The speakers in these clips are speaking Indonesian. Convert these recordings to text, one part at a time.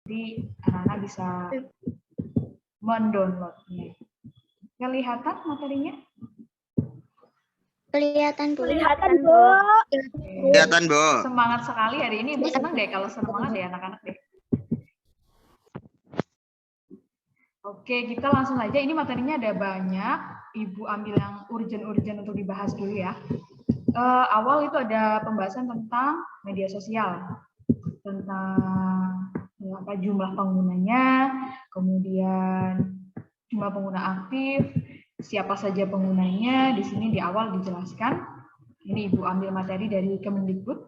Jadi anak-anak bisa mendownloadnya. Kelihatan materinya? Kelihatan, Bu. Kelihatan, Bu. Kelihatan, Bu. Semangat sekali hari ini. Ibu senang deh kalau semangat deh anak-anak deh. Oke, kita langsung aja. Ini materinya ada banyak. Ibu ambil yang urgent-urgent untuk dibahas dulu ya. Awal itu ada pembahasan tentang media sosial. Tentang apa jumlah penggunanya, kemudian jumlah pengguna aktif, siapa saja penggunanya. Di sini di awal dijelaskan. Ini Ibu ambil materi dari Kemendikbud.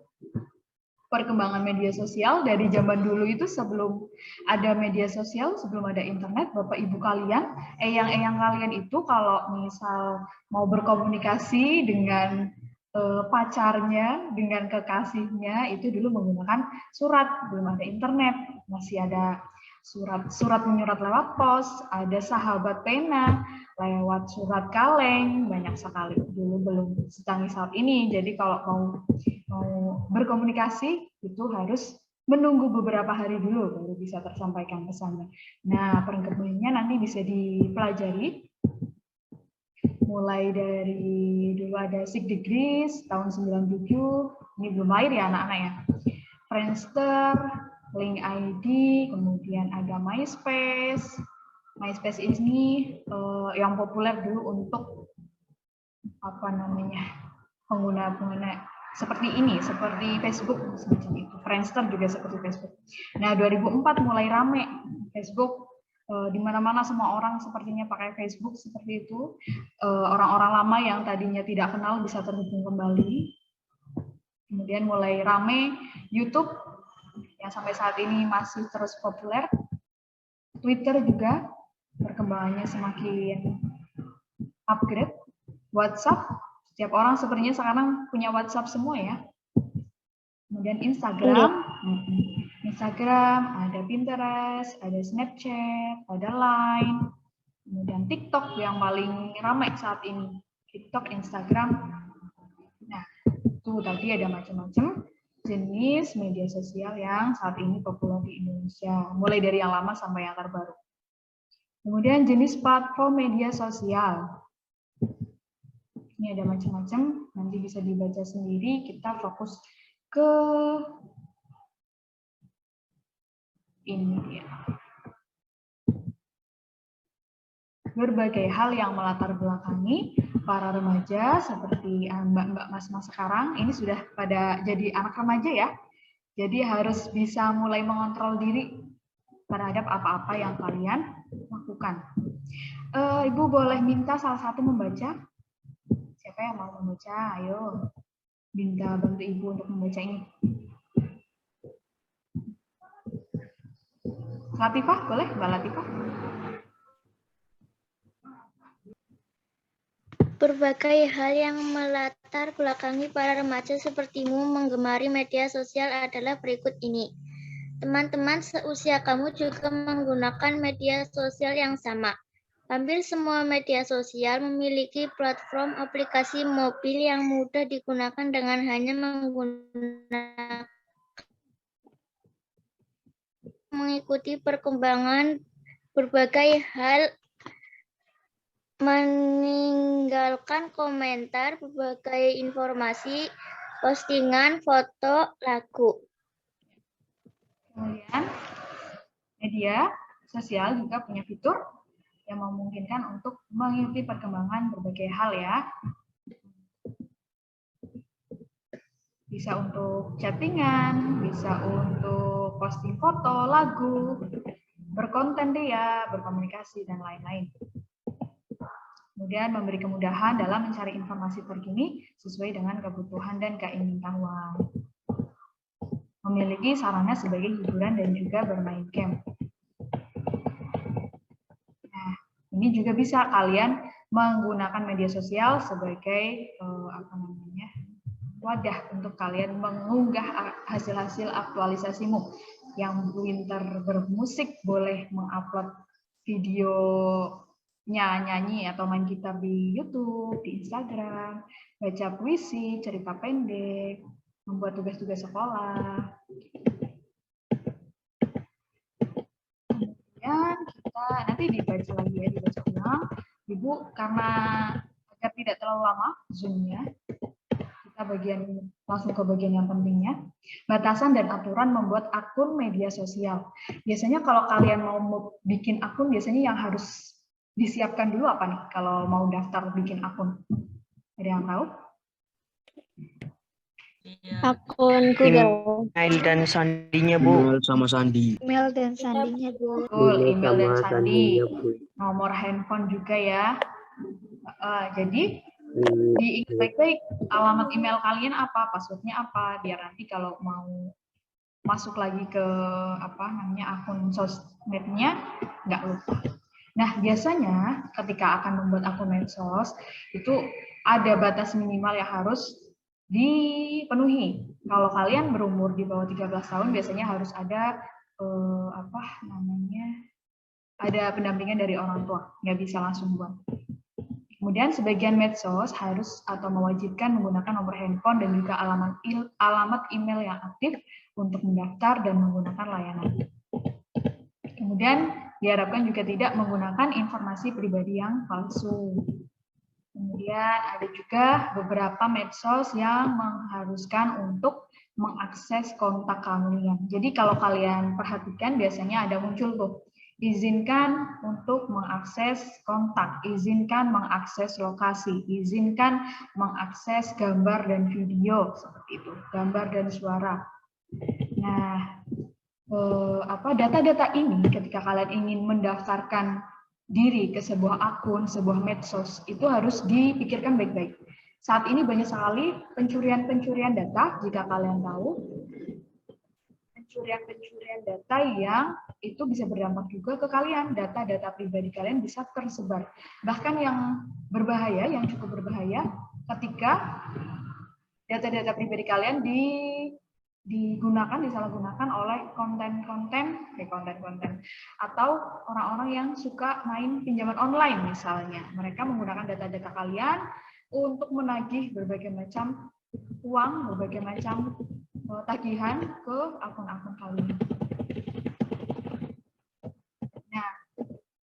Perkembangan media sosial dari zaman dulu itu sebelum ada media sosial, sebelum ada internet, Bapak Ibu kalian, eyang-eyang kalian itu kalau misal mau berkomunikasi dengan pacarnya, dengan kekasihnya, itu dulu menggunakan surat, belum ada internet, masih ada surat menyurat lewat pos, ada sahabat pena, lewat surat kaleng, banyak sekali. Dulu belum secanggih saat ini, jadi kalau mau berkomunikasi itu harus menunggu beberapa hari dulu baru bisa tersampaikan pesannya. Nah, perkembangannya nanti bisa dipelajari mulai dari dulu ada 6 Degrees tahun 97, ini belum lahir ya anak-anak ya. Friendster, Link ID, kemudian ada MySpace. MySpace ini yang populer dulu untuk apa namanya pengguna-pengguna seperti ini, seperti Facebook semacam itu. Friendster juga seperti Facebook. Nah, 2004 mulai rame Facebook, di mana-mana semua orang sepertinya pakai Facebook seperti itu. Orang-orang lama yang tadinya tidak kenal bisa terhubung kembali. Kemudian mulai rame YouTube yang sampai saat ini masih terus populer. Twitter juga perkembangannya semakin upgrade. WhatsApp, setiap orang sepertinya sekarang punya WhatsApp semua ya. Kemudian Instagram, ada Pinterest, ada Snapchat, ada Line, kemudian TikTok yang paling ramai saat ini. TikTok, Instagram. Nah, itu tadi ada macam-macam jenis media sosial yang saat ini populer di Indonesia, mulai dari yang lama sampai yang terbaru. Kemudian jenis platform media sosial. Ini ada macam-macam, nanti bisa dibaca sendiri, kita fokus ke ini ya. Berbagai hal yang melatar belakangi para remaja seperti mbak-mbak mas-mas sekarang, ini sudah pada jadi anak remaja ya, jadi harus bisa mulai mengontrol diri terhadap apa-apa yang kalian lakukan. Ibu boleh minta salah satu membaca? Siapa yang mau membaca? Ayo, minta bantu Ibu untuk membaca ini. Latifah, boleh Mbak Latifah? Berbagai hal yang melatar belakangi para remaja sepertimu menggemari media sosial adalah berikut ini. Teman-teman seusia kamu juga menggunakan media sosial yang sama. Hampir semua media sosial memiliki platform aplikasi mobil yang mudah digunakan dengan hanya mengikuti perkembangan berbagai hal, meninggalkan komentar, berbagai informasi, postingan, foto, lagu. Kemudian media sosial juga punya fitur yang memungkinkan untuk mengikuti perkembangan berbagai hal ya. Bisa untuk chattingan, bisa untuk posting foto, lagu, berkonten deh ya, berkomunikasi, dan lain-lain. Kemudian memberi kemudahan dalam mencari informasi terkini sesuai dengan kebutuhan dan keingintahuan. Memiliki sarana sebagai hiburan dan juga bermain game. Nah, ini juga bisa kalian menggunakan media sosial sebagai wadah untuk kalian mengunggah hasil-hasil aktualisasimu. Yang pinter bermusik boleh mengupload video nyanyi atau main gitar di YouTube, di Instagram, baca puisi, cerita pendek, membuat tugas-tugas sekolah. nanti dibaca lagi ya, dibaca ulang. Ibu, karena agar tidak terlalu lama Zoom-nya, kita langsung ke bagian yang pentingnya. Batasan dan aturan membuat akun media sosial. Biasanya kalau kalian mau bikin akun, biasanya yang harus disiapkan dulu apa nih kalau mau daftar bikin akun? Ada yang tahu? Akun Google. Email dan sandinya, Bu. Email sama sandi. Email dan sandinya, Bu. Betul, email dan sama sandi. sandinya, Bu. Nomor handphone juga ya. Jadi diingat baik-baik alamat email kalian apa, passwordnya apa, biar nanti kalau mau masuk lagi ke akun sosmednya nggak lupa. Nah, biasanya ketika akan membuat akun medsos itu ada batas minimal yang harus dipenuhi. Kalau kalian berumur di bawah 13 tahun biasanya harus ada ada pendampingan dari orang tua, nggak bisa langsung buat. Kemudian sebagian medsos harus atau mewajibkan menggunakan nomor handphone dan juga alamat email yang aktif untuk mendaftar dan menggunakan layanan. Kemudian diharapkan juga tidak menggunakan informasi pribadi yang palsu. Kemudian ada juga beberapa medsos yang mengharuskan untuk mengakses kontak kalian. Jadi kalau kalian perhatikan biasanya ada muncul tuh, izinkan untuk mengakses kontak, izinkan mengakses lokasi, izinkan mengakses gambar dan video, seperti itu, gambar dan suara. Nah, data-data ini ketika kalian ingin mendaftarkan diri ke sebuah akun, sebuah medsos, itu harus dipikirkan baik-baik. Saat ini banyak sekali pencurian data, jika kalian tahu, pencurian data yang itu bisa berdampak juga ke kalian, data-data pribadi kalian bisa tersebar. Bahkan yang berbahaya, yang cukup berbahaya, ketika data-data pribadi kalian disalahgunakan oleh konten-konten atau orang-orang yang suka main pinjaman online misalnya. Mereka menggunakan data-data kalian untuk menagih berbagai macam uang, berbagai macam tagihan ke akun-akun kalian. Nah,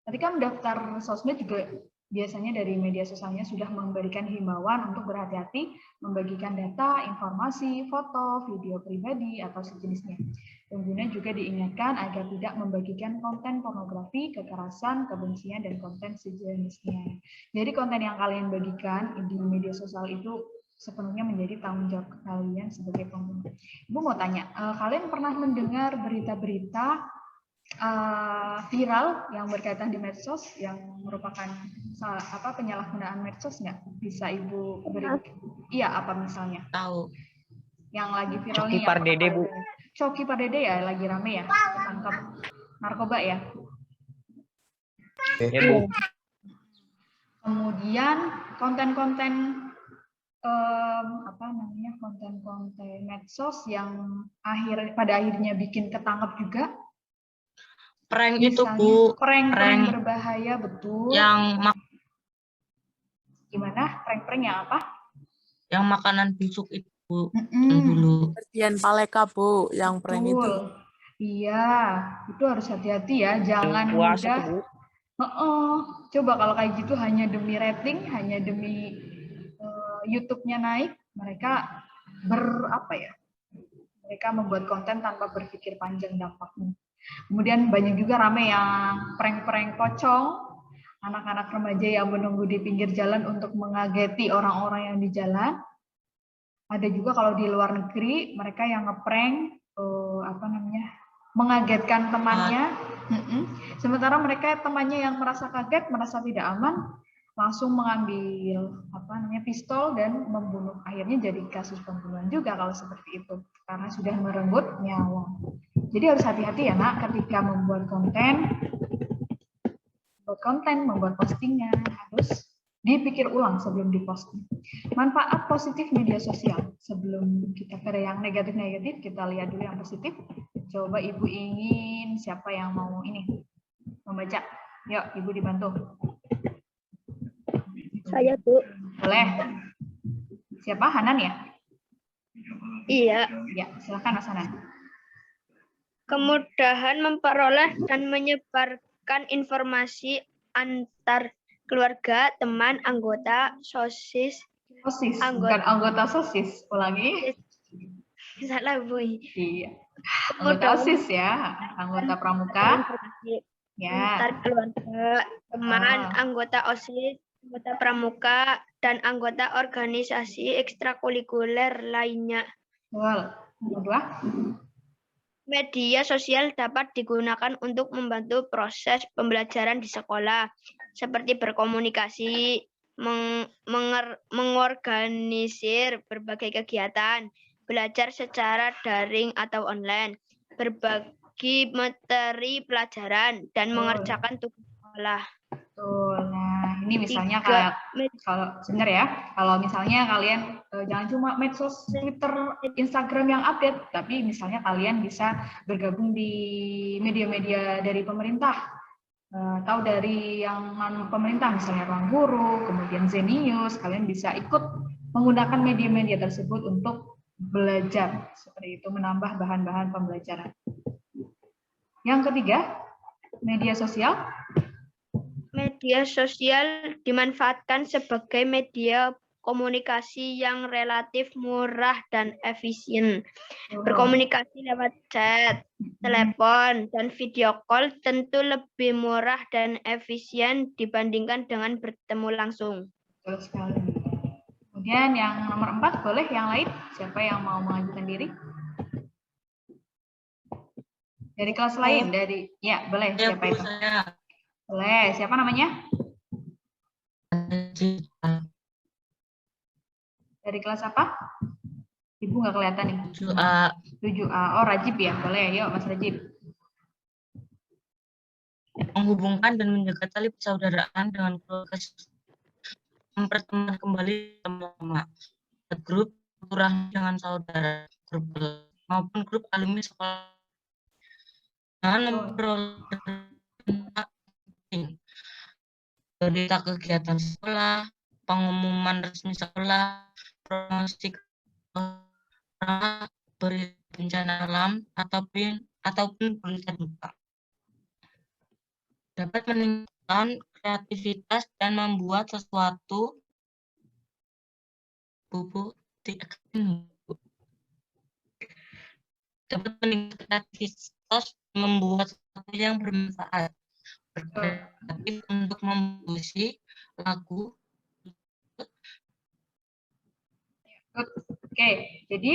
ketika mendaftar sosmed juga biasanya dari media sosialnya sudah memberikan himbauan untuk berhati-hati membagikan data, informasi, foto, video pribadi, atau sejenisnya. Pengguna juga diingatkan agar tidak membagikan konten pornografi, kekerasan, kebencian, dan konten sejenisnya. Jadi konten yang kalian bagikan di media sosial itu sepenuhnya menjadi tanggung jawab kalian sebagai pengguna. Ibu mau tanya, kalian pernah mendengar berita-berita viral yang berkaitan di medsos yang merupakan penyalahgunaan medsos nggak? Bisa Ibu beri? Iya, apa misalnya? Tahu. Yang lagi viral Coki nih. Pardede, Bu. Coki Pardede ya, lagi rame ya, ketangkap narkoba ya. Ya, Bu. Kemudian konten-konten konten-konten medsos yang pada akhirnya bikin ketangkap juga. Prank Misalnya, itu, Bu. Prank berbahaya, betul. Gimana? Prank yang apa? Yang makanan busuk itu, Bu. Yang dulu. Bersihan paleka, Bu, yang prank itu. Iya, itu harus hati-hati ya, jangan puasa mudah. tuh, Bu. Coba kalau kayak gitu hanya demi rating, hanya demi YouTube-nya naik, mereka mereka membuat konten tanpa berpikir panjang dampaknya. Kemudian banyak juga rame yang prank-prank pocong, anak-anak remaja yang menunggu di pinggir jalan untuk mengageti orang-orang yang di jalan. Ada juga kalau di luar negeri mereka yang ngeprank mengagetkan temannya. Sementara mereka temannya yang merasa kaget, merasa tidak aman, langsung mengambil pistol dan membunuh. Akhirnya jadi kasus pembunuhan juga kalau seperti itu karena sudah merenggut nyawa. Jadi harus hati-hati ya Nak ketika membuat konten, membuat postingan, harus dipikir ulang sebelum diposting. Manfaat positif media sosial. Sebelum kita ke yang negatif-negatif, kita lihat dulu yang positif. Coba Ibu ingin siapa yang mau membaca? Yuk, Ibu dibantu. Saya, Bu. Boleh. Siapa? Hanan ya? Iya. Ya, silakan Mas Hanan. Kemudahan memperoleh dan menyebarkan menyebarkan informasi antar keluarga, teman, anggota, sosis, Sosis, bukan anggota sosis. Ulangi. salah Bu. Iya. Anggota OSIS ya, anggota pramuka. Informasi Ya. antar keluarga, teman, anggota OSIS, anggota pramuka, dan anggota organisasi ekstrakurikuler lainnya. Betul. Yang kedua. Media sosial dapat digunakan untuk membantu proses pembelajaran di sekolah, seperti berkomunikasi, mengorganisir berbagai kegiatan, belajar secara daring atau online, berbagi materi pelajaran, dan mengerjakan tugas sekolah. Betul. Nah, ini misalnya kalau sebentar ya, kalau misalnya kalian jangan cuma medsos, Twitter, Instagram yang update, tapi misalnya kalian bisa bergabung di media-media dari pemerintah, tahu dari yang pemerintah, misalnya Ruang Guru, kemudian Zenius, kalian bisa ikut menggunakan media-media tersebut untuk belajar, seperti itu menambah bahan-bahan pembelajaran. Yang ketiga, media sosial. Media sosial dimanfaatkan sebagai media komunikasi yang relatif murah dan efisien. Berkomunikasi lewat chat, telepon, dan video call tentu lebih murah dan efisien dibandingkan dengan bertemu langsung. Betul sekali. Kemudian yang nomor 4, boleh yang lain? Siapa yang mau mengajukan diri? Dari kelas lain, dari ya boleh. Siapa itu? Boleh, siapa namanya? Dari kelas apa? Ibu nggak kelihatan nih. 7A. 7A. Oh, Rajib ya. Boleh, yuk Mas Rajib. Menghubungkan dan menjaga tali persaudaraan dengan keluarga, mempertemukan kembali teman-teman, grup kurang dengan saudara, grup maupun grup alumni sekolah, dengan berita kegiatan sekolah, pengumuman resmi sekolah, promosi berita bencana alam ataupun berita duka. Dapat meningkatkan kreativitas dan membuat sesuatu dapat meningkatkan kreativitas membuat sesuatu yang bermanfaat, berkreatif untuk mempunyai lagu. Oke, jadi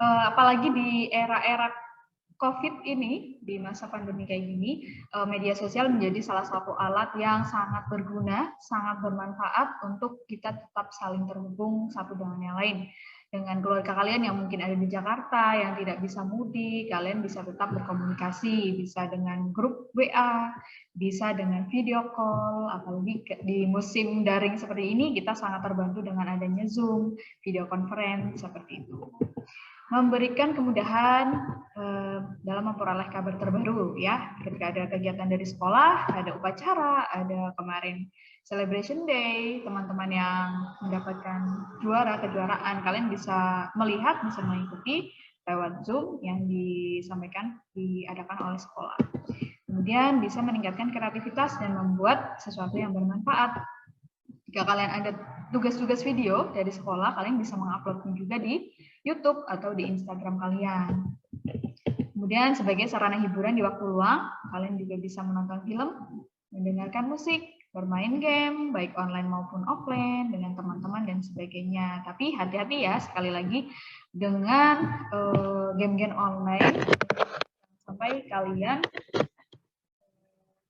apalagi di era-era COVID ini, di masa pandemi kayak gini, media sosial menjadi salah satu alat yang sangat berguna, sangat bermanfaat untuk kita tetap saling terhubung satu dengan yang lain. Dengan keluarga kalian yang mungkin ada di Jakarta, yang tidak bisa mudik, kalian bisa tetap berkomunikasi, bisa dengan grup WA, bisa dengan video call, apalagi di musim daring seperti ini, kita sangat terbantu dengan adanya Zoom, video conference, seperti itu. Memberikan kemudahan dalam memperoleh kabar terbaru ya, ketika ada kegiatan dari sekolah, ada upacara, ada kemarin celebration day, teman-teman yang mendapatkan kejuaraan, kalian bisa melihat, bisa mengikuti lewat Zoom yang diadakan oleh sekolah. Kemudian bisa meningkatkan kreativitas dan membuat sesuatu yang bermanfaat. Jika kalian ada tugas-tugas video dari sekolah, kalian bisa menguploadnya juga di YouTube atau di Instagram kalian. Kemudian sebagai sarana hiburan di waktu luang, kalian juga bisa menonton film, mendengarkan musik, bermain game, baik online maupun offline, dengan teman-teman dan sebagainya. Tapi hati-hati ya, sekali lagi, dengan game-game online, sampai kalian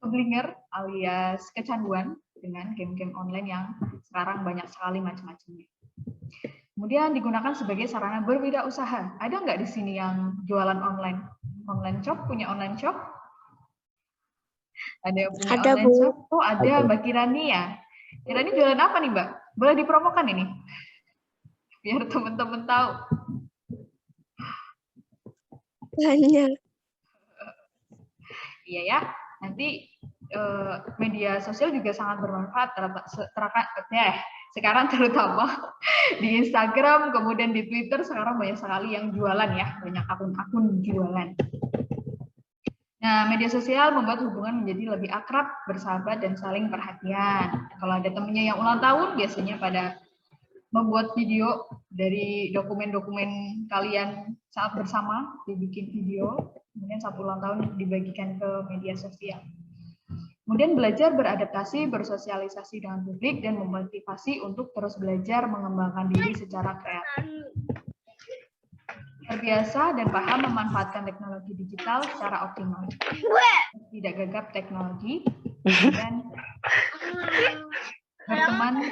keblinger alias kecanduan dengan game-game online yang sekarang banyak sekali macam-macamnya. Kemudian digunakan sebagai sarana berwirausaha. Ada nggak di sini yang jualan online? Online shop, punya online shop? Ada yang punya Ada, online Bu. shop? Oh, ada Mbak Kirani ya. Kirani jualan apa nih, Mbak? Boleh dipromokan ini? Biar teman-teman tahu. Banyak. Iya ya. Nanti media sosial juga sangat bermanfaat sekarang terutama di Instagram, kemudian di Twitter, sekarang banyak sekali yang jualan ya, banyak akun-akun jualan. Nah, media sosial membuat hubungan menjadi lebih akrab, bersahabat, dan saling perhatian. Kalau ada temennya yang ulang tahun, biasanya pada membuat video dari dokumen-dokumen kalian saat bersama, dibikin video, kemudian saat ulang tahun dibagikan ke media sosial. Kemudian belajar beradaptasi, bersosialisasi dengan publik, dan memotivasi untuk terus belajar mengembangkan diri secara kreatif. Terbiasa dan paham memanfaatkan teknologi digital secara optimal. Tidak gagap teknologi, dan berteman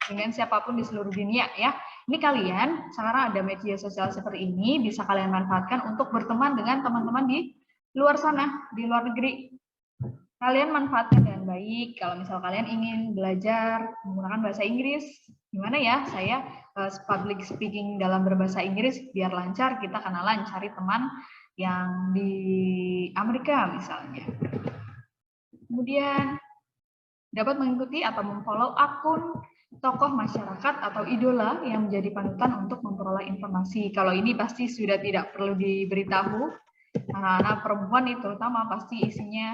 dengan siapapun di seluruh dunia ya. Ini kalian sekarang ada media sosial seperti ini bisa kalian manfaatkan untuk berteman dengan teman-teman di luar sana, di luar negeri. Kalian manfaatkan dengan baik. Kalau misal kalian ingin belajar menggunakan bahasa Inggris, gimana ya? Saya public speaking dalam berbahasa Inggris biar lancar, kita kenalan, cari teman yang di Amerika misalnya. Kemudian dapat mengikuti atau memfollow akun tokoh masyarakat atau idola yang menjadi panutan untuk memperoleh informasi. Kalau ini pasti sudah tidak perlu diberitahu. Anak-anak perempuan itu terutama pasti isinya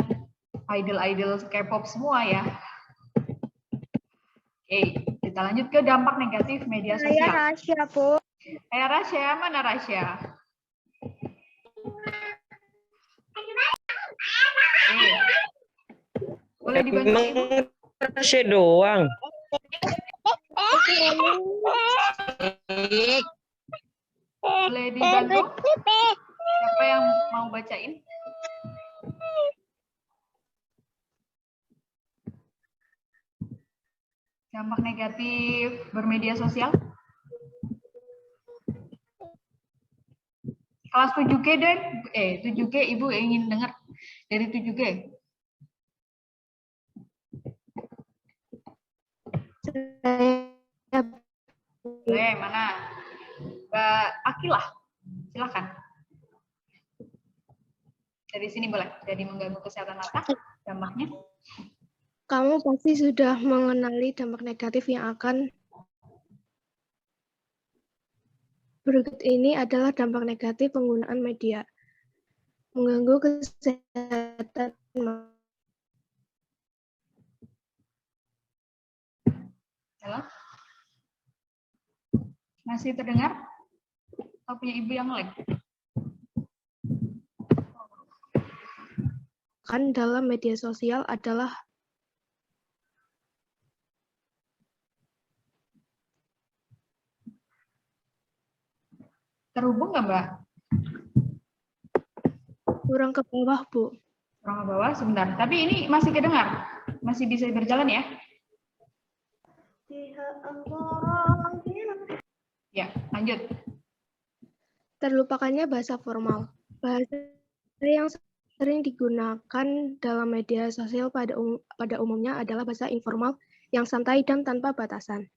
idol-idol K-pop semua ya. Oke, kita lanjut ke dampak negatif media sosial. Saya Rasya, Bu. Rasya, mana Rasya? Oke. Boleh dibantu Ibu? Rasya doang. Boleh dibantu? Siapa yang mau bacain? Dampak negatif bermedia sosial. Kelas 7G dan 7G Ibu ingin dengar dari 7G. Boleh, mana? Mbak Akilah, silakan. Dari sini boleh, jadi mengganggu kesehatan mata, dampaknya. Kamu pasti sudah mengenali dampak negatif yang akan berikut ini adalah dampak negatif penggunaan media. Mengganggu kesehatan. Halo? Masih terdengar? Atau punya Ibu yang lag? Kan dalam media sosial adalah Terhubung nggak, Mbak? kurang ke bawah, Bu. Kurang ke bawah, sebentar. Tapi ini masih kedengar? Masih bisa berjalan ya? Ya, lanjut. Terlupakannya bahasa formal. Bahasa yang sering digunakan dalam media sosial pada umumnya adalah bahasa informal yang santai dan tanpa batasan.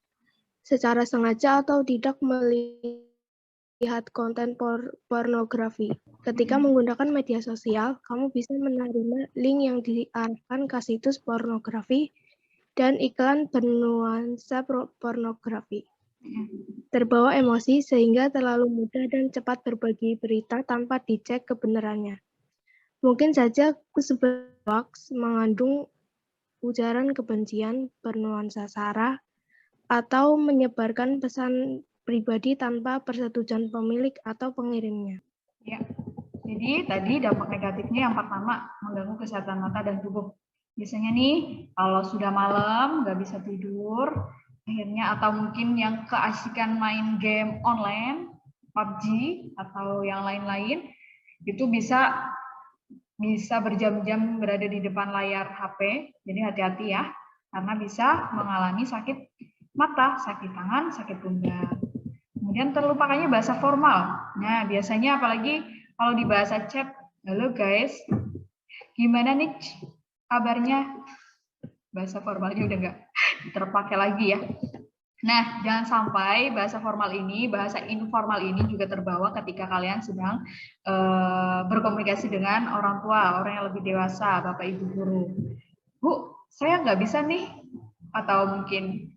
Secara sengaja atau tidak melihat konten pornografi. Ketika menggunakan media sosial, kamu bisa menerima link yang diarahkan ke situs pornografi dan iklan bernuansa pornografi. Terbawa emosi sehingga terlalu mudah dan cepat berbagi berita tanpa dicek kebenarannya. Mungkin saja sebuah hoax mengandung ujaran kebencian bernuansa sara atau menyebarkan pesan pribadi tanpa persetujuan pemilik atau pengirimnya. Ya. Jadi tadi dampak negatifnya yang pertama mengganggu kesehatan mata dan tubuh. Biasanya nih kalau sudah malam nggak bisa tidur, akhirnya atau mungkin yang keasikan main game online, PUBG atau yang lain-lain, itu bisa berjam-jam berada di depan layar HP. Jadi hati-hati ya, karena bisa mengalami sakit mata, sakit tangan, sakit pundak. Kemudian terlupakannya bahasa formal. Nah, biasanya apalagi kalau di bahasa chat, halo guys, gimana nih kabarnya? Bahasa formalnya udah nggak terpakai lagi ya. Nah, jangan sampai bahasa formal ini, bahasa informal ini juga terbawa ketika kalian sedang berkomunikasi dengan orang tua, orang yang lebih dewasa, Bapak Ibu guru. Bu, saya nggak bisa nih, atau mungkin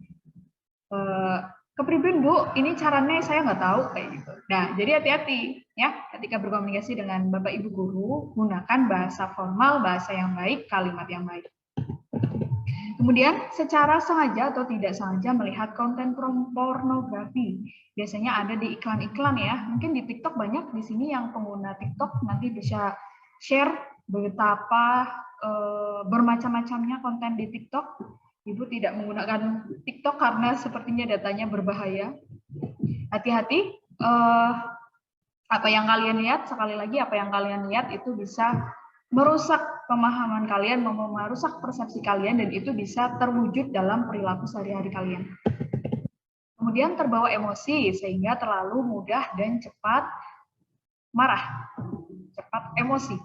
kepribadian Bu, ini caranya saya nggak tahu kayak gitu. Nah, jadi hati-hati ya ketika berkomunikasi dengan Bapak Ibu guru, gunakan bahasa formal, bahasa yang baik, kalimat yang baik. Kemudian secara sengaja atau tidak sengaja melihat konten pornografi. Biasanya ada di iklan-iklan ya. Mungkin di TikTok banyak di sini yang pengguna TikTok nanti bisa share betapa bermacam-macamnya konten di TikTok. Ibu tidak menggunakan TikTok karena sepertinya datanya berbahaya. Hati-hati, apa yang kalian lihat, sekali lagi apa yang kalian lihat itu bisa merusak pemahaman kalian, merusak persepsi kalian, dan itu bisa terwujud dalam perilaku sehari-hari kalian. Kemudian terbawa emosi, sehingga terlalu mudah dan cepat marah, cepat emosi.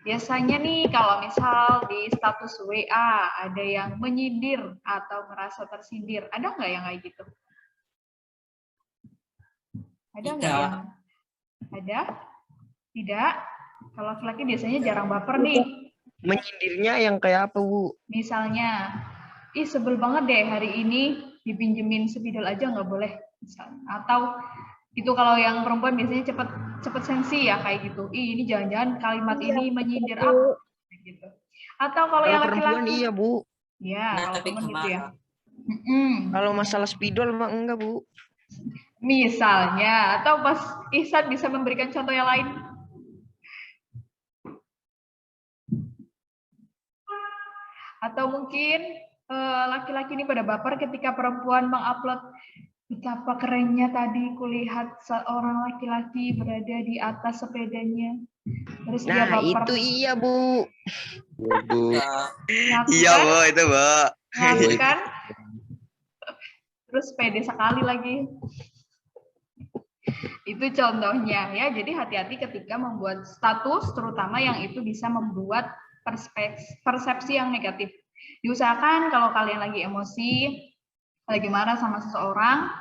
Biasanya nih kalau misal di status WA ada yang menyindir atau merasa tersindir, ada nggak yang kayak gitu? Ada nggak yang? Ada? Tidak? Kalau laki-laki biasanya jarang baper nih. Menyindirnya yang kayak apa, Bu? Misalnya, ih sebel banget deh hari ini dipinjemin spidol aja nggak boleh. Misalnya. Atau itu kalau yang perempuan biasanya cepet sensi ya kayak gitu. Ih ini jangan-jangan kalimat ini menyindir aku gitu. Atau kalau yang laki-laki, iya Bu. Ya, kalau temen gitu ya. Kalau masalah spidol mah enggak Bu. Misalnya, atau pas Ihsan bisa memberikan contoh yang lain. Atau mungkin laki-laki ini pada baper ketika perempuan mengupload betapa kerennya tadi kulihat seorang laki-laki berada di atas sepedanya. Terus dia baper. Itu iya, Bu. Bu. Ngaku Iya, kan? Bu, itu, Bu. Ngaku kan? Terus pede sekali lagi. Itu contohnya ya. Jadi hati-hati ketika membuat status, terutama yang itu bisa membuat persepsi yang negatif. Diusahakan kalau kalian lagi emosi, lagi marah sama seseorang,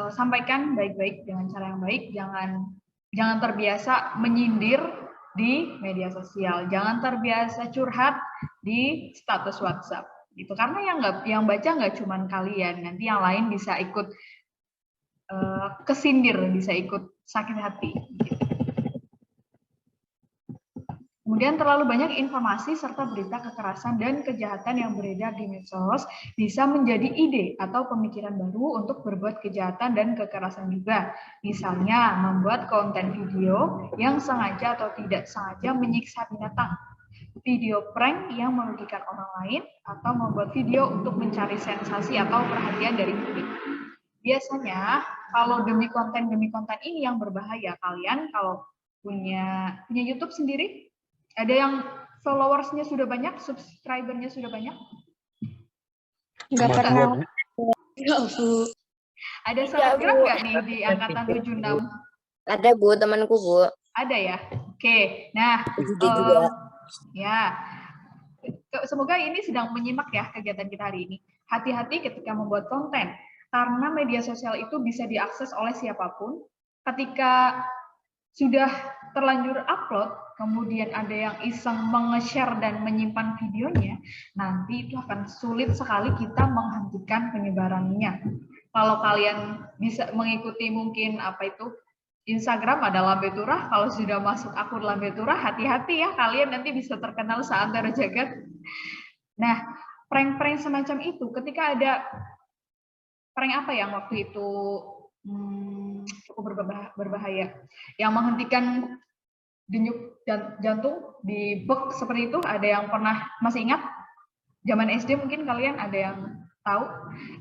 sampaikan baik-baik dengan cara yang baik. Jangan terbiasa menyindir di media sosial. Jangan terbiasa curhat di status WhatsApp. Gitu. Karena yang baca nggak cuma kalian, nanti yang lain bisa ikut kesindir, bisa ikut sakit hati. Kemudian terlalu banyak informasi serta berita kekerasan dan kejahatan yang beredar di medsos bisa menjadi ide atau pemikiran baru untuk berbuat kejahatan dan kekerasan juga. Misalnya membuat konten video yang sengaja atau tidak sengaja menyiksa binatang, video prank yang merugikan orang lain, atau membuat video untuk mencari sensasi atau perhatian dari publik. Biasanya kalau demi konten ini yang berbahaya, kalian kalau punya YouTube sendiri, ada yang followersnya sudah banyak, subscribernya sudah banyak? Nggak pernah. Ada selebgram nggak nih di angkatan 76? Ada Bu, temanku Bu. Ada ya? Oke, nah ya, semoga ini sedang menyimak ya kegiatan kita hari ini. Hati-hati ketika membuat konten, karena media sosial itu bisa diakses oleh siapapun. Ketika sudah terlanjur upload, kemudian ada yang iseng menge-share dan menyimpan videonya, nanti itu akan sulit sekali kita menghentikan penyebarannya. Kalau kalian bisa mengikuti mungkin Instagram ada Lambe Turah, kalau sudah masuk akun Lambe Turah, hati-hati ya, kalian nanti bisa terkenal seantero jagat. Nah, prank-prank semacam itu, ketika ada prank apa yang waktu itu cukup berbahaya, yang menghentikan denyut jantung di bek seperti itu, ada yang pernah masih ingat? Zaman SD mungkin kalian ada yang tahu,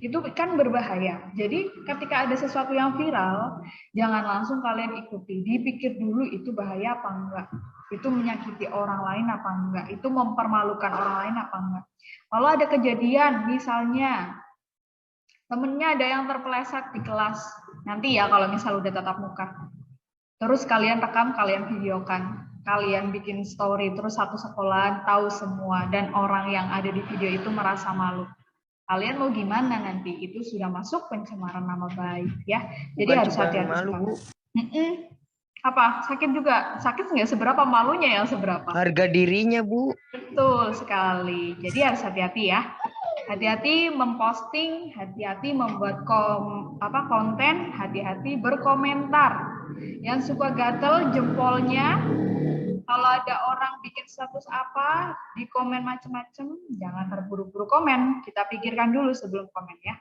itu kan berbahaya. Jadi ketika ada sesuatu yang viral, jangan langsung kalian ikuti, dipikir dulu itu bahaya apa enggak, itu menyakiti orang lain apa enggak, itu mempermalukan orang lain apa enggak. Kalau ada kejadian, misalnya temennya ada yang terpeleset di kelas, nanti ya kalau misal udah tatap muka, terus kalian rekam, kalian videokan, kalian bikin story, terus satu sekolahan tahu semua, dan orang yang ada di video itu merasa malu. Kalian mau gimana nanti? Itu sudah masuk pencemaran nama baik ya. Jadi bukan harus hati-hati. Malu, Bu. Apa? Sakit juga? Sakit nggak seberapa, malunya yang seberapa. Harga dirinya, Bu. Betul sekali. Jadi harus hati-hati ya. Hati-hati memposting, hati-hati membuat konten, hati-hati berkomentar. Yang suka gatel jempolnya, kalau ada orang bikin status apa, di komen macam-macam, jangan terburu-buru komen. Kita pikirkan dulu sebelum komen ya.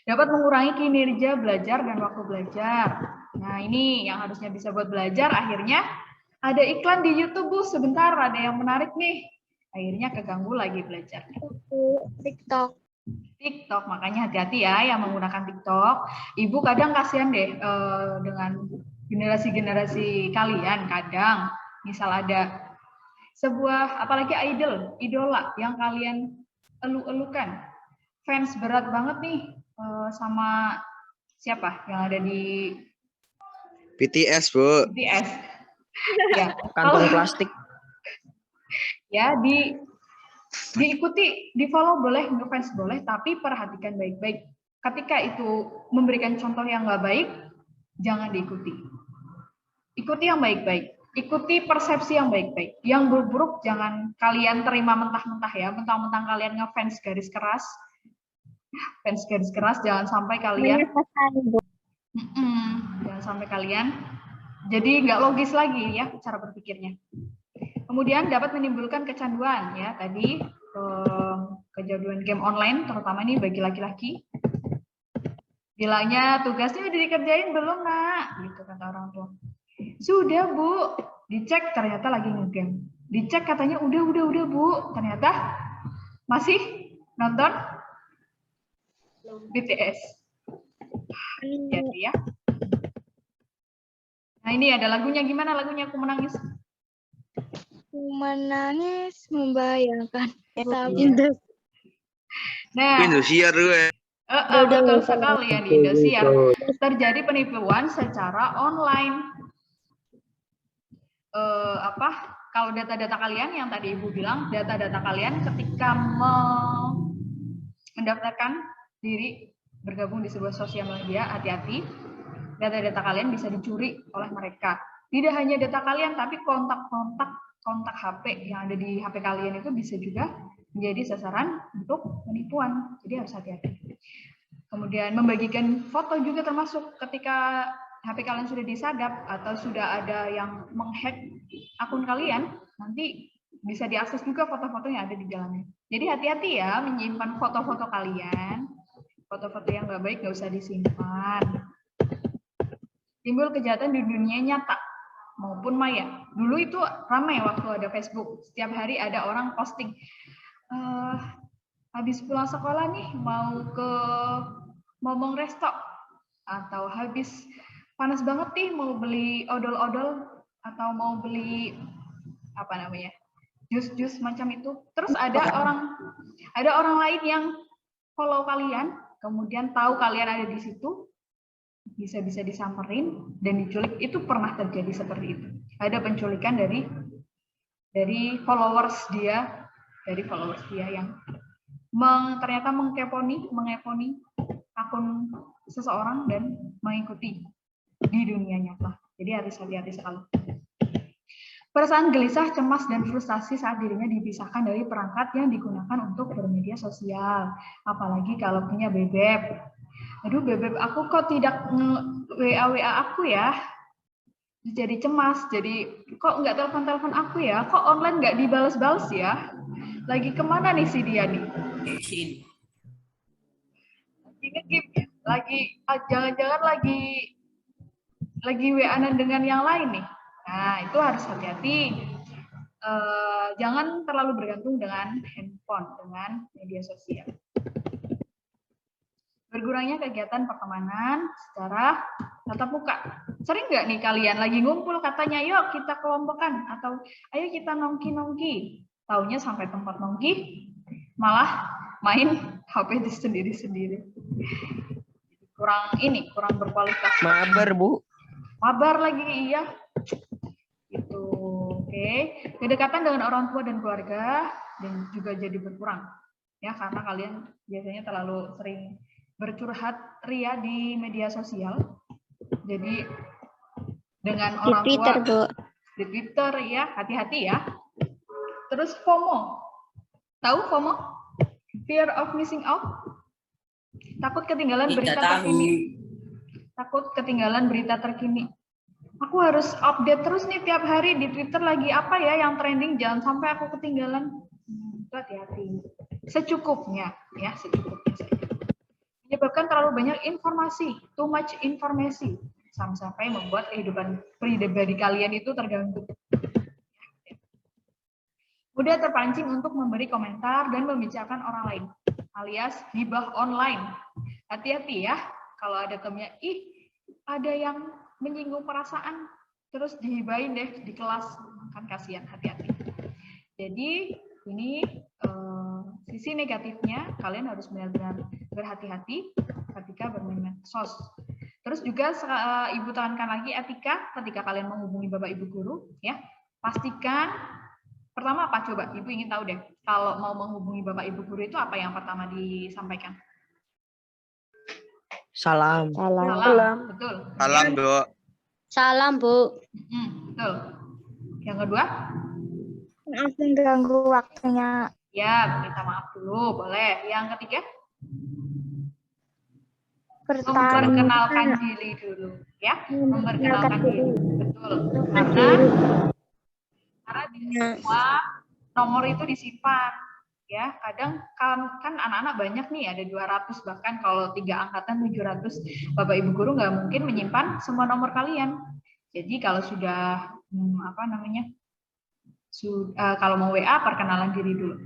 Dapat mengurangi kinerja belajar dan waktu belajar. Nah, ini yang harusnya bisa buat belajar, akhirnya ada iklan di YouTube, Bu. Sebentar, ada yang menarik nih. Akhirnya keganggu lagi belajarnya. TikTok, makanya hati-hati ya yang menggunakan TikTok. Ibu kadang kasihan deh dengan generasi-generasi kalian. Kadang misal ada sebuah, apalagi idola yang kalian elu-elukan, fans berat banget nih sama siapa yang ada di BTS, Bu. BTS. Ya, Kantong plastik. Ya, diikuti, di-follow boleh, ngefans boleh, tapi perhatikan baik-baik. Ketika itu memberikan contoh yang nggak baik, jangan diikuti. Ikuti yang baik-baik. Ikuti persepsi yang baik-baik. Yang buruk-buruk jangan kalian terima mentah-mentah ya. Mentang-mentang kalian ngefans garis keras. Fans garis keras, jangan sampai kalian... jangan sampai kalian jadi nggak logis lagi ya cara berpikirnya. Kemudian dapat menimbulkan kecanduan ya tadi, kecanduan game online terutama ini bagi laki-laki. Bilangnya tugasnya udah dikerjain belum nak, gitu kata orang tua. Sudah Bu, dicek ternyata lagi ngegame. Dicek katanya udah Bu, ternyata masih nonton BTS. Jadi ya. Nah ini ada lagunya, gimana lagunya Aku Menangis? Menangis membayangkan. Nah, Indosiar gue. betul sekali ya di Indosiar. Terjadi penipuan secara online. Kalau data-data kalian yang tadi Ibu bilang, data-data kalian ketika mendaftarkan diri bergabung di sebuah sosial media, hati-hati. Data-data kalian bisa dicuri oleh mereka. Tidak hanya data kalian, tapi kontak HP yang ada di HP kalian itu bisa juga menjadi sasaran untuk penipuan. Jadi harus hati-hati. Kemudian membagikan foto juga termasuk ketika HP kalian sudah disadap atau sudah ada yang menghack akun kalian, nanti bisa diakses juga foto-foto yang ada di dalamnya. Jadi hati-hati ya menyimpan foto-foto kalian. Foto-foto yang nggak baik nggak usah disimpan. Timbul kejahatan di dunia nyata maupun maya. Dulu itu ramai waktu ada Facebook. Setiap hari ada orang posting, habis pulang sekolah nih mau ke Momong Resto, atau habis panas banget nih mau beli odol-odol, atau mau beli jus-jus macam itu. Terus ada orang lain yang follow kalian, kemudian tahu kalian ada di situ, bisa disamperin dan diculik. Itu pernah terjadi seperti itu. Ada penculikan dari followers dia, yang ternyata mengeponi akun seseorang dan mengikuti di dunia nyata. Jadi harus hati-hati sekali. Perasaan gelisah, cemas, dan frustasi saat dirinya dipisahkan dari perangkat yang digunakan untuk bermedia sosial. Apalagi kalau punya bebek. Aduh, bebek aku kok tidak WA aku ya. Jadi cemas, jadi kok nggak telepon aku ya, kok online nggak dibales-bales ya. Lagi kemana nih si dia nih? Lagi nge-game, jangan-jangan lagi WA-an dengan yang lain nih. Nah, itu harus hati-hati. Jangan terlalu bergantung dengan handphone, dengan media sosial. Berkurangnya kegiatan pertemanan secara tatap muka. Sering nggak nih kalian lagi ngumpul katanya, yuk kita kelompokan, atau ayo kita nongki-nongki. Taunya sampai tempat nongki, malah main HP sendiri-sendiri. Kurang berkualitas. Mabar, Bu. Mabar lagi, iya. Itu, oke. Kedekatan dengan orang tua dan keluarga dan juga jadi berkurang. Ya, karena kalian biasanya terlalu sering bercurhat ria di media sosial. Jadi dengan orang Twitter, tua Bu. di Twitter ya, hati-hati ya. Terus FOMO. Tahu FOMO? Fear of missing out? Takut ketinggalan berita terkini. Takut ketinggalan berita terkini. Aku harus update terus nih tiap hari di Twitter lagi apa ya yang trending, jangan sampai aku ketinggalan. Hati-hati. Secukupnya, ya secukupnya saja. Menyebabkan terlalu banyak informasi, too much informasi, sampai membuat kehidupan pribadi kalian itu terganggu. Mudah terpancing untuk memberi komentar dan membicarakan orang lain, alias gibah online. Hati-hati ya, kalau ada temennya, ada yang menyinggung perasaan, terus dihibahin deh di kelas, kan kasihan, hati-hati. Jadi ini sisi negatifnya, kalian harus benar-benar berhati-hati ketika bermain medsos. Terus juga Ibu tekankan lagi etika ketika kalian menghubungi Bapak Ibu guru, ya pastikan pertama apa coba? Ibu ingin tahu deh, kalau mau menghubungi Bapak Ibu guru itu apa yang pertama disampaikan? Salam. Salam. Betul. Salam, Bu. Salam, Bu. Betul. Yang kedua? Maaf mengganggu waktunya. Ya, minta maaf dulu, boleh. Yang ketiga? Memperkenalkan diri dulu, ya. Memperkenalkan diri. Betul. Karena di semua nomor itu disimpan, ya. Kadang kan anak-anak banyak nih, ada 200, bahkan kalau 3 angkatan 700. Bapak Ibu guru nggak mungkin menyimpan semua nomor kalian. Jadi kalau sudah kalau mau WA, perkenalan diri dulu.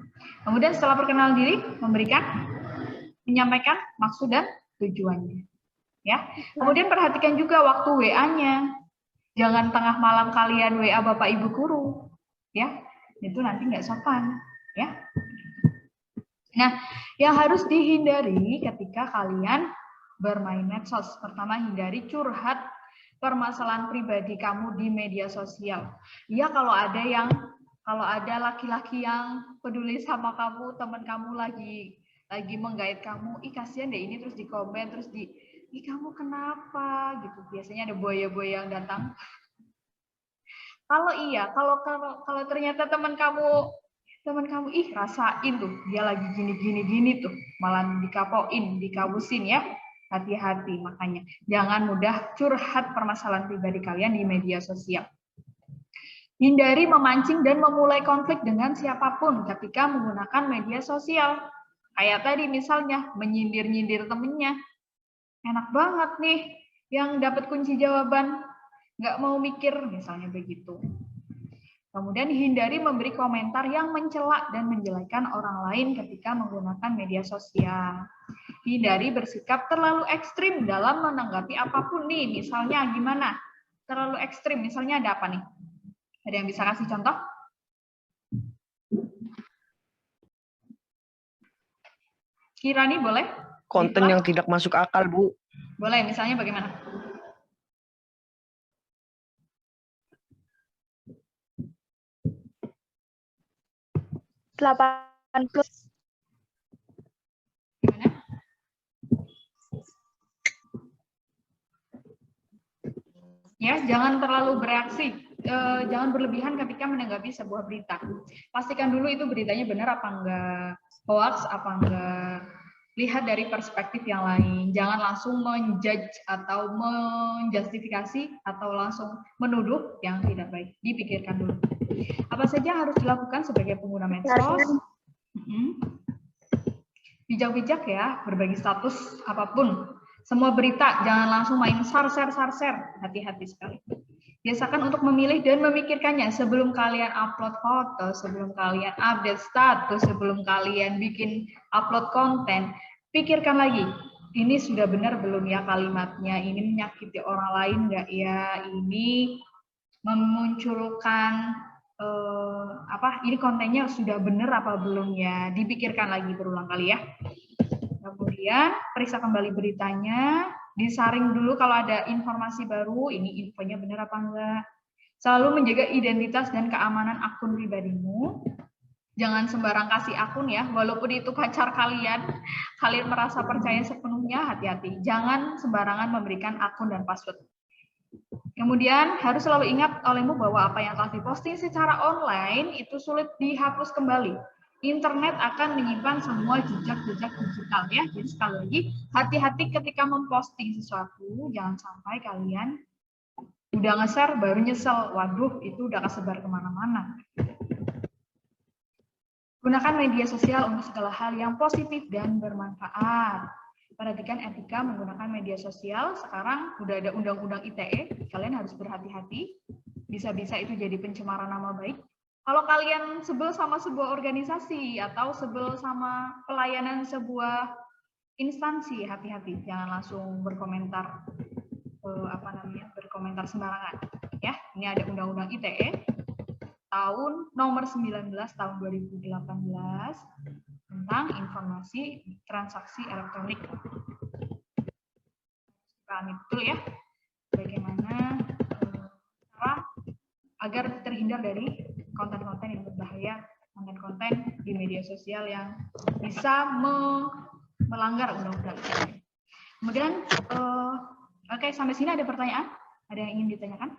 Kemudian setelah perkenalan diri, menyampaikan maksud dan tujuannya. Ya. Kemudian perhatikan juga waktu WA-nya. Jangan tengah malam kalian WA Bapak Ibu guru. Ya, itu nanti nggak sopan. Ya. Nah, yang harus dihindari ketika kalian bermain medsos. Pertama, hindari curhat permasalahan pribadi kamu di media sosial. Ya, kalau ada laki-laki yang peduli sama kamu, teman kamu lagi menggait kamu, kasihan deh ini, terus di komen, terus kamu kenapa gitu. Biasanya ada buaya-buaya yang datang. Kalau ternyata teman kamu rasain tuh dia lagi gini tuh, malah dikawusin ya. Hati-hati, makanya jangan mudah curhat permasalahan pribadi kalian di media sosial. Hindari memancing dan memulai konflik dengan siapapun ketika menggunakan media sosial. Kayak tadi misalnya menyindir-nyindir temennya. Enak banget nih yang dapat kunci jawaban, nggak mau mikir, misalnya begitu. Kemudian hindari memberi komentar yang mencela dan menjelekan orang lain ketika menggunakan media sosial. Hindari bersikap terlalu ekstrim dalam menanggapi apapun nih, misalnya gimana? Terlalu ekstrim, misalnya ada apa nih? Ada yang bisa kasih contoh? Kirani boleh? Konten yang tidak masuk akal, Bu. Boleh, misalnya bagaimana? Gimana? Ya, jangan terlalu bereaksi. Jangan berlebihan ketika menanggapi sebuah berita. Pastikan dulu itu beritanya benar apa enggak, hoax apa enggak. Lihat dari perspektif yang lain. Jangan langsung menjudge atau menjustifikasi atau langsung menuduh yang tidak baik. Dipikirkan dulu. Apa saja yang harus dilakukan sebagai pengguna medsos? Bijak-bijak ya, berbagi status apapun. Semua berita jangan langsung main share. Hati-hati sekali. Biasakan untuk memilih dan memikirkannya sebelum kalian upload foto, sebelum kalian update status, sebelum kalian bikin upload konten. Pikirkan lagi, ini sudah benar belum ya kalimatnya, ini menyakiti orang lain nggak ya, ini memunculkan ini kontennya sudah benar apa belum ya, dipikirkan lagi berulang kali ya. Kemudian periksa kembali beritanya, disaring dulu kalau ada informasi baru, ini infonya benar apa enggak. Selalu menjaga identitas dan keamanan akun pribadimu. Jangan sembarang kasih akun ya, walaupun itu pacar kalian merasa percaya sepenuhnya, hati-hati. Jangan sembarangan memberikan akun dan password. Kemudian harus selalu ingat olehmu bahwa apa yang telah diposting secara online itu sulit dihapus kembali. internet akan menyimpan semua jejak-jejak digital ya. Jadi sekali lagi, hati-hati ketika memposting sesuatu, jangan sampai kalian udah nge-share baru nyesel. Waduh, itu udah kesebar kemana-mana. Gunakan media sosial untuk segala hal yang positif dan bermanfaat. Perhatikan etika menggunakan media sosial. Sekarang udah ada undang-undang ITE, kalian harus berhati-hati. Bisa-bisa itu jadi pencemaran nama baik. Kalau kalian sebel sama sebuah organisasi atau sebel sama pelayanan sebuah instansi, hati-hati, jangan langsung berkomentar berkomentar sembarangan. Ya, ini ada undang-undang ITE tahun nomor 19 tahun 2018 tentang informasi transaksi elektronik. Pahami betul ya, bagaimana cara agar terhindar dari konten-konten yang berbahaya, konten-konten di media sosial yang bisa melanggar undang-undang ITE. Kemudian, oke, sampai sini ada pertanyaan? Ada yang ingin ditanyakan?